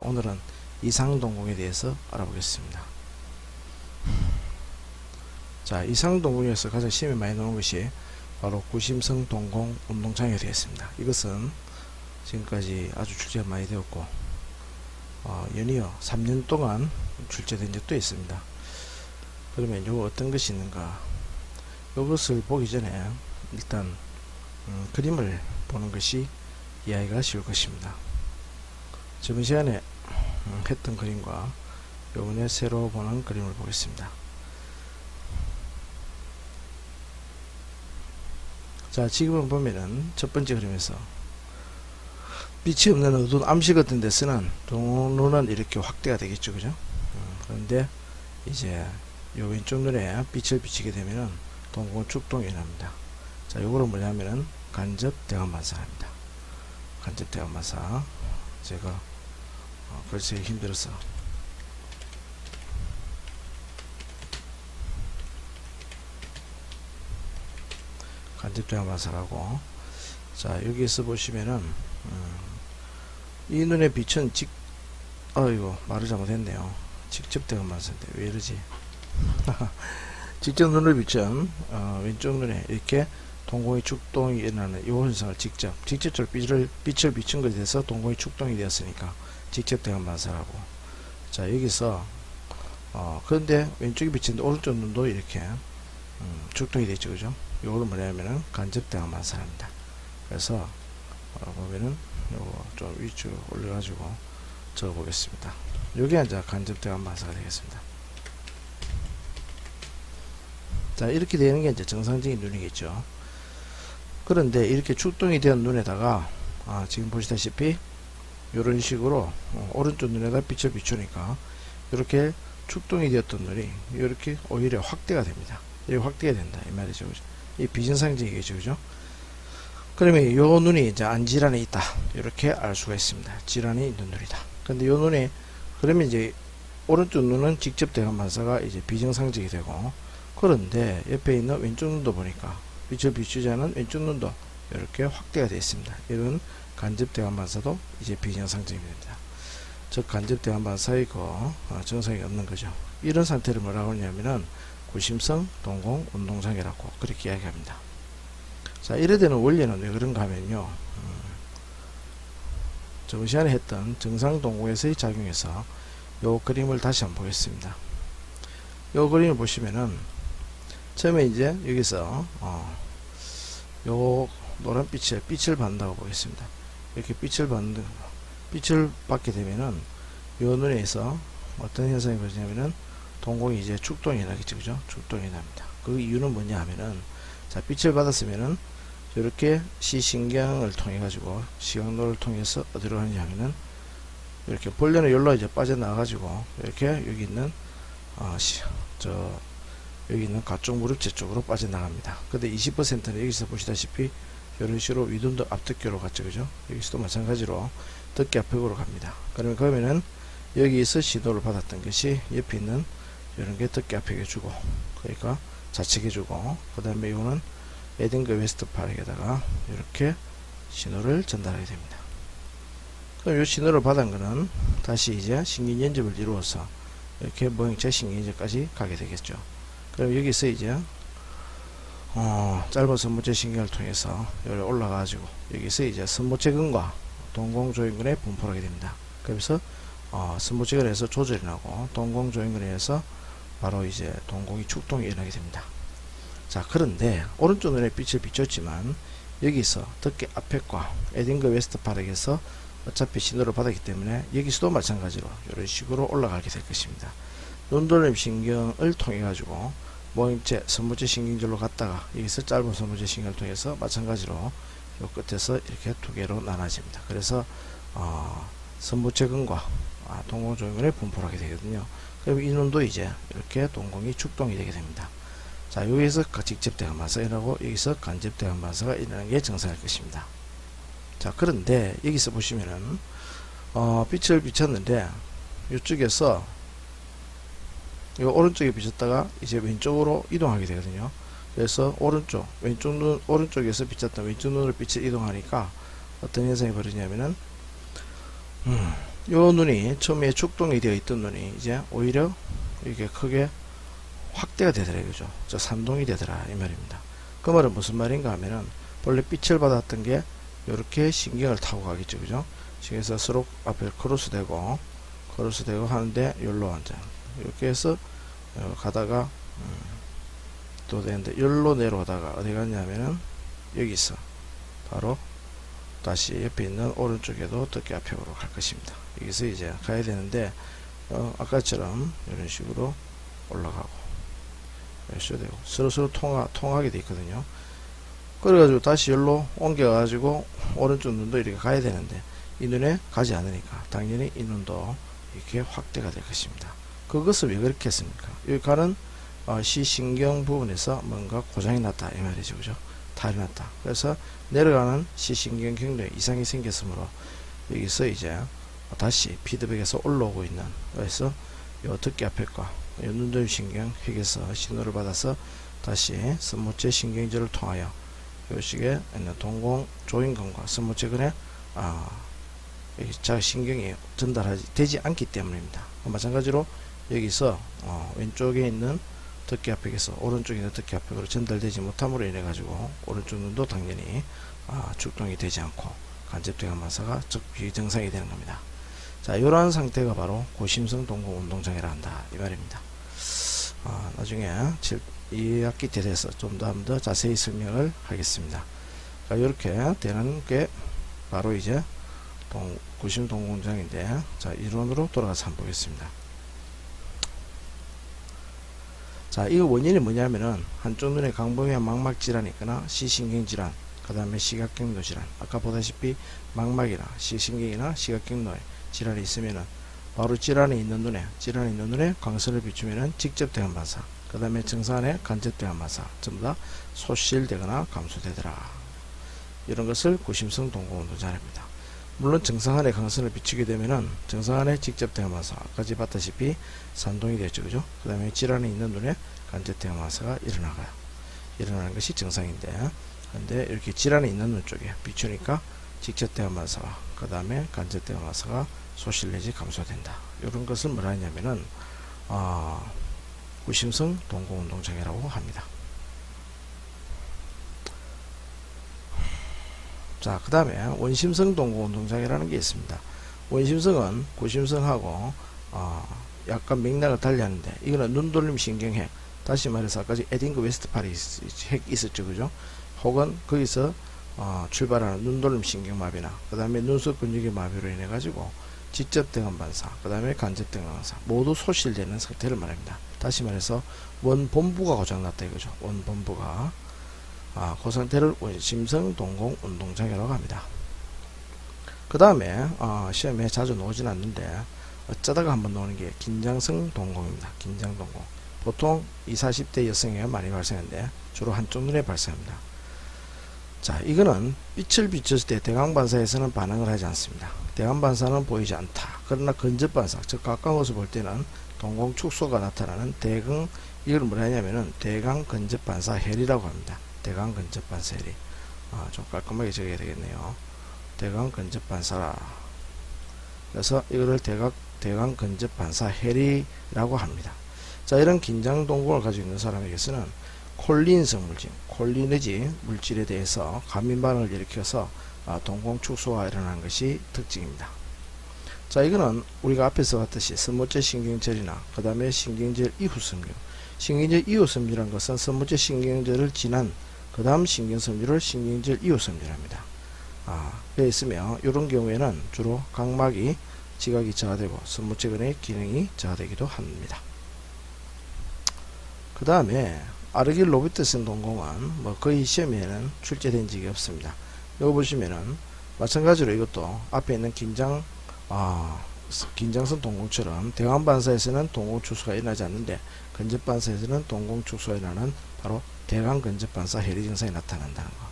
오늘은 이상동공에 대해서 알아보겠습니다. 자, 이상동공에서 가장 시험에 많이 나오는 것이 바로 구심성 동공 운동장애가 되겠습니다. 이것은 지금까지 아주 출제가 많이 되었고 연이어 3년 동안 출제된 적도 있습니다. 그러면 이거 어떤 것이 있는가, 이것을 보기 전에 일단 그림을 보는 것이 이해가 쉬울 것입니다. 저번 시간에 했던 그림과 이번에 새로 보는 그림을 보겠습니다. 자, 지금은 보면은 첫 번째 그림에서 빛이 없는 어두운 암시 같은 데서는 동눈은 이렇게 확대가 되겠죠, 그죠? 그런데 이제 요 왼쪽 눈에 빛을 비치게 되면은 동공 축동이 일어납니다. 자, 요거는 뭐냐면은 간접 대각 반사입니다. 간접 대각 반사. 제가 글쎄 힘들어서 간접 대각 반사라고. 자, 여기에서 보시면은 이 눈의 빛은 이거 말을 잘못했네요. 직접 대각 반사인데 왜 이러지? 직접 눈을 비춘 왼쪽 눈에 이렇게 동공의 축동이 일어나는 이 현상을 직접적으로 빛을 비춘 것에 대해서 동공의 축동이 되었으니까 직접 대각 반사라고. 자, 여기서 그런데 왼쪽이 비치는데 오른쪽 눈도 이렇게 축동이 되죠, 그죠? 요거는 뭐냐면은 간접 대각 반사입니다. 그래서 보면은 요거 좀 위쪽으로 올려가지고 적어 보겠습니다. 요게 이제 간접 대각 반사가 되겠습니다. 자, 이렇게 되는 게 이제 정상적인 눈이겠죠. 그런데 이렇게 축동이 된 눈에다가 지금 보시다시피 이런 식으로 오른쪽 눈에다 빛을 비추니까 이렇게 축동이 되었던 눈이 이렇게 오히려 확대가 됩니다. 이렇게 확대가 된다 이 말이죠, 그죠? 이 비정상적이겠죠, 그죠? 그러면 이 눈이 이제 안질환이 있다 이렇게 알 수가 있습니다. 질환이 있는 눈이다. 근데 이 눈이 그러면 이제 오른쪽 눈은 직접 대각 반사가 이제 비정상적이 되고, 그런데 옆에 있는 왼쪽 눈도 보니까 빛을 비추지 않은 왼쪽 눈도 이렇게 확대가 되어 있습니다. 이런 간접 대각 반사도 이제 비정상적이 됩니다. 즉 간접 대각 반사이고 정상이 없는 거죠. 이런 상태를 뭐라고 하냐면은 구심성 동공 운동장애라고 그렇게 이야기합니다. 자, 이래 되는 원리는 왜 그런가 하면요, 저번 시간에 했던 정상 동공에서의 작용에서 요 그림을 다시 한번 보겠습니다. 요 그림을 보시면은 처음에 이제 여기서 요 노란 빛을 받는다고 보겠습니다. 이렇게 빛을 받게 되면은 요 눈에서 어떤 현상이 벌어지냐면은 동공이 이제 축동이 나겠죠, 그죠? 축동이 납니다. 그 이유는 뭐냐 하면은, 자, 빛을 받았으면은 이렇게 시신경을 통해 가지고 시각로를 통해서 어디로 가느냐 하면은 이렇게 본래는 여기로 이제 빠져나가 가지고 이렇게 여기 있는 여기 있는 가쪽 무릎째 쪽으로 빠져나갑니다. 근데 20%는 여기서 보시다시피 이런 식으로 위둔도 앞덮개로 갔죠, 그죠? 여기서도 마찬가지로 덮개 앞쪽으로 갑니다. 그러면은 여기서 신호를 받았던 것이 옆에 있는 이런 게 덮개 앞에 주고, 그러니까 좌측에 주고, 그 다음에 이거는 에딩거 웨스트파르에다가 이렇게 신호를 전달하게 됩니다. 그럼 이 신호를 받은 거는 다시 이제 신경연접을 이루어서 이렇게 모형체 신경연접까지 가게 되겠죠. 그럼 여기서 이제 짧은 선모체 신경을 통해서 여기 올라가가지고 여기서 이제 선모체근과 동공조형근에 분포하게 됩니다. 그래서 선모체근에서 조절이 나고 동공조형근에서 바로 이제 동공이 축동이 일어나게 됩니다. 자, 그런데 오른쪽 눈에 빛을 비췄지만 여기서 덮개 앞에과 에딩거 웨스트파르에서 어차피 신호를 받았기 때문에 여기서도 마찬가지로 이런 식으로 올라가게 될 것입니다. 눈돌림 신경을 통해 가지고 모형체 선모체 신경줄로 갔다가 여기서 짧은 선모체 신경을 통해서 마찬가지로 요 끝에서 이렇게 두 개로 나눠집니다. 그래서 선모체근과 동공조형근에 분포를 하게 되거든요. 그럼 이 눈도 이제 이렇게 동공이 축동이 되게 됩니다. 자, 여기서 직접 대각 반사가 일어나고 여기서 간접 대각 반사가 일어나는 게 정상일 것입니다. 자, 그런데 여기서 보시면은 빛을 비쳤는데 이쪽에서 요 오른쪽에 비쳤다가 이제 왼쪽으로 이동하게 되거든요. 그래서 오른쪽에서 비쳤던 왼쪽 눈으로 빛을 이동하니까 어떤 현상이 벌어지냐면은 요 눈이 처음에 축동이 되어 있던 눈이 이제 오히려 이게 크게 확대가 되더라 그죠. 저 산동이 되더라 이 말입니다. 그 말은 무슨 말인가 하면은 본래 빛을 받았던 게 이렇게 신경을 타고 가겠죠 그죠. 그래서 서로 앞에 크로스되고 하는데 열로 앉아 이렇게 해서 가다가 또 되는데 열로 내려오다가 어디 갔냐면은 여기서 바로 다시 옆에 있는 오른쪽에도 덮개 앞쪽으로 갈 것입니다. 여기서 이제 가야 되는데 아까처럼 이런 식으로 올라가고 이렇게 되고 서로 통하게 돼 있거든요. 그래가지고 다시 열로 옮겨가지고 오른쪽 눈도 이렇게 가야 되는데 이 눈에 가지 않으니까 당연히 이 눈도 이렇게 확대가 될 것입니다. 그것을 왜 그렇게 했습니까? 여기 가는 시신경 부분에서 뭔가 고장이 났다 이 말이죠 그죠. 탈이 났다. 그래서 내려가는 시신경 경로에 이상이 생겼으므로 여기서 이제 다시 피드백에서 올라오고 있는 그래서 요 덮개 앞에 거 요 눈돌 신경 핵에서 신호를 받아서 다시 스모체 신경절을 통하여 요 식에 있는 동공 조인근과 스모체 근에 자 신경이 전달되지 않기 때문입니다. 마찬가지로 여기서 왼쪽에 있는 덮개 앞에서 오른쪽에 있는 덮개 앞으로 전달되지 못함으로 인해 가지고 오른쪽 눈도 당연히 축동이 되지 않고 간접대감마사가 비정상이 되는 겁니다. 자, 이러한 상태가 바로 고심성 동공 운동장애라 한다 이 말입니다. 나중에 2학기 때 돼서 좀 더 자세히 설명을 하겠습니다. 자, 이렇게 되는 게 바로 이제 고심 동공장애인데, 자, 이론으로 돌아가서 한번 보겠습니다. 자, 이 원인이 뭐냐면은 한쪽 눈에 강봉이한 망막 질환이 있거나 시신경 질환, 그 다음에 시각경로 질환, 아까 보다시피 망막이나 시신경이나 시각경로에 질환이 있으면은 바로 질환이 있는 눈에 광선을 비추면은 직접 대감 반사, 그 다음에 정상안에 간접 대감 반사 전부 다 소실되거나 감소되더라. 이런 것을 고심성 동공 운동장애입니다. 물론 정상안에 광선을 비추게 되면은 정상안에 직접 대감 반사, 아까지 봤다시피 산동이 되죠, 그죠? 그 다음에 질환이 있는 눈에 간접 대감 반사가 일어나는 것이 정상인데, 근데 이렇게 질환이 있는 눈 쪽에 비추니까 직접 대감 반사와 그 다음에 간접 대감 반사가 소실 내지 감소된다. 이런 것을 뭐라 하냐면은 고심성 동공 운동장애라고 합니다. 자, 그 다음에 원심성 동공 운동장애라는 게 있습니다. 원심성은 고심성하고 약간 맥락을 달리하는데, 이거는 눈돌림 신경핵, 다시 말해서 아까지 에딩그 웨스트팔이 핵 있었죠, 그죠? 혹은 거기서 출발하는 눈돌림 신경마비나 그 다음에 눈썹 근육의 마비로 인해 가지고 직접 대감 반사, 그 다음에 간접 대감 반사 모두 소실되는 상태를 말합니다. 다시 말해서 원본부가 고장났다 이거죠. 원본부가 그 상태를 원심성 동공 운동장애라고 합니다. 그 다음에 시험에 자주 나오진 않는데 어쩌다가 한번 나오는 게 긴장성 동공입니다. 긴장 동공. 보통 20, 40대 여성에 많이 발생하는데 주로 한쪽 눈에 발생합니다. 자, 이거는 빛을 비췄을 때 대강 반사에서는 반응을 하지 않습니다. 대강 반사는 보이지 않다. 그러나 근접 반사, 즉 가까운 것을 볼 때는 동공 축소가 나타나는 대강, 이걸 뭐라 하냐면은 대강 근접 반사 헬이라고 합니다. 대강 근접 반사 헬이. 좀 깔끔하게 적어야 되겠네요. 대강 근접 반사라. 그래서 이거를 대강 근접 반사 헬이라고 합니다. 자, 이런 긴장 동공을 가지고 있는 사람에게서는 콜린성 물질, 콜리너지 물질에 대해서 감민 반응을 일으켜서 동공 축소가 일어나는 것이 특징입니다. 자, 이거는 우리가 앞에서 봤듯이 스모체 신경절이나 그 다음에 신경절 이후 섬유, 신경절 이후 섬유라는 것은 스모체 신경절을 지난 그 다음 신경섬유를 신경절 이후 섬유랍니다. 되어 있으며 이런 경우에는 주로 각막이 지각이 저하되고 스모체근의 기능이 저하되기도 합니다. 그 다음에 아르길로비트성 동공은 거의 시험에는 출제된 적이 없습니다. 여기 보시면은 마찬가지로 이것도 앞에 있는 긴장성 동공처럼 대강 반사에서는 동공 축소가 일어나지 않는데 근접 반사에서는 동공 축소가 일어나는 바로 대강 근접 반사 해리 증상이 나타난다는 거.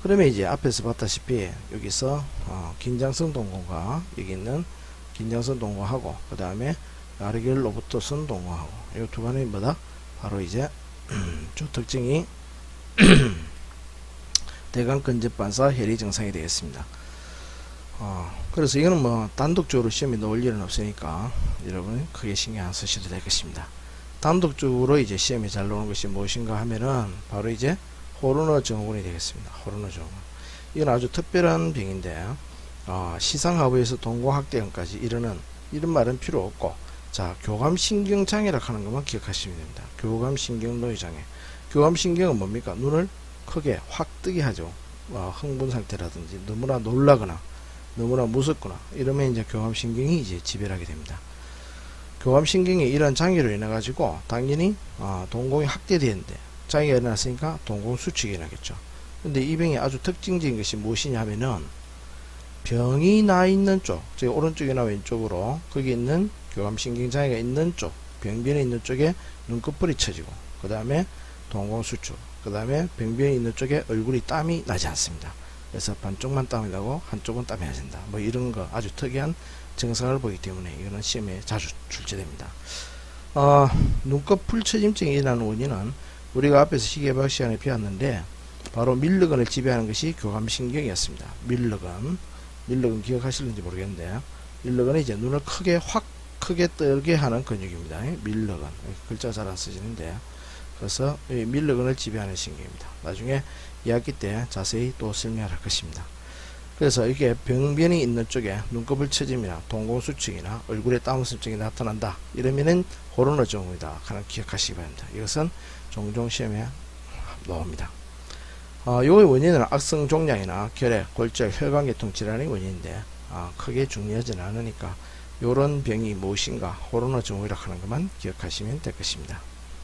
그러면 이제 앞에서 봤다시피 여기서 긴장성 동공과 여기 있는 긴장성 동공하고 그 다음에 아르길로비트성 동공하고 이 두 간이 뭐다? 바로 이제 주 특징이 대강 근접 반사 해리 증상이 되겠습니다. 그래서 이거는 뭐 단독적으로 시험에 넣을 일은 없으니까 여러분 크게 신경 안 쓰셔도 되겠습니다. 단독적으로 이제 시험에 잘 나오는 것이 무엇인가 하면은 바로 이제 호르너 증후군이 되겠습니다. 호르너 증후군. 이건 아주 특별한 병인데 시상하부에서 동공학대형까지 이르는 이런 말은 필요 없고, 자, 교감신경장애라 하는 것만 기억하시면 됩니다. 교감신경노이장애. 교감신경은 뭡니까? 눈을 크게 확 뜨게 하죠. 흥분 상태라든지 너무나 놀라거나 너무나 무섭거나 이러면 이제 교감신경이 이제 지배를 하게 됩니다. 교감신경이 이런 장애로 인해 가지고 당연히 동공이 확대되는데, 장애가 일어났으니까 동공 수축이 일어나겠죠. 근데 이 병이 아주 특징적인 것이 무엇이냐 하면은 병이 나 있는 쪽, 즉 오른쪽이나 왼쪽으로 거기 있는 교감신경 장애가 있는 쪽, 병변에 있는 쪽에 눈꺼풀이 처지고, 그 다음에 동공 수축, 그 다음에 병변에 있는 쪽에 얼굴이 땀이 나지 않습니다. 그래서 반쪽만 땀이 나고 한쪽은 땀이 안 된다. 뭐 이런 거 아주 특이한 증상을 보이기 때문에 이거는 시험에 자주 출제됩니다. 눈꺼풀 처짐증이 일어나는 원인은 우리가 앞에서 시계박 시간에 배웠는데 바로 밀르건을 지배하는 것이 교감신경이었습니다. 밀르건 기억하실는지 모르겠는데, 밀르건은 이제 눈을 확 크게 뜨게 하는 근육입니다. 밀르건. 글자가 잘 안 쓰지는데, 그래서 이 밀르건을 지배하는 신경입니다. 나중에 2학기 때 자세히 또 설명할 것입니다. 그래서 이게 병변이 있는 쪽에 눈꺼풀 처짐이나 동공수축이나 얼굴에 땀웃음증이 나타난다, 이러면은 호르너 증후군이다 하는 기억하시기 바랍니다. 이것은 종종 시험에 나옵니다. 요의 원인은 악성 종양이나 결핵, 골절, 혈관계통 질환의 원인인데 크게 중요하지는 않으니까 요런 병이 무엇인가 호르너 증후군이라 하는 것만 기억하시면 될 것입니다.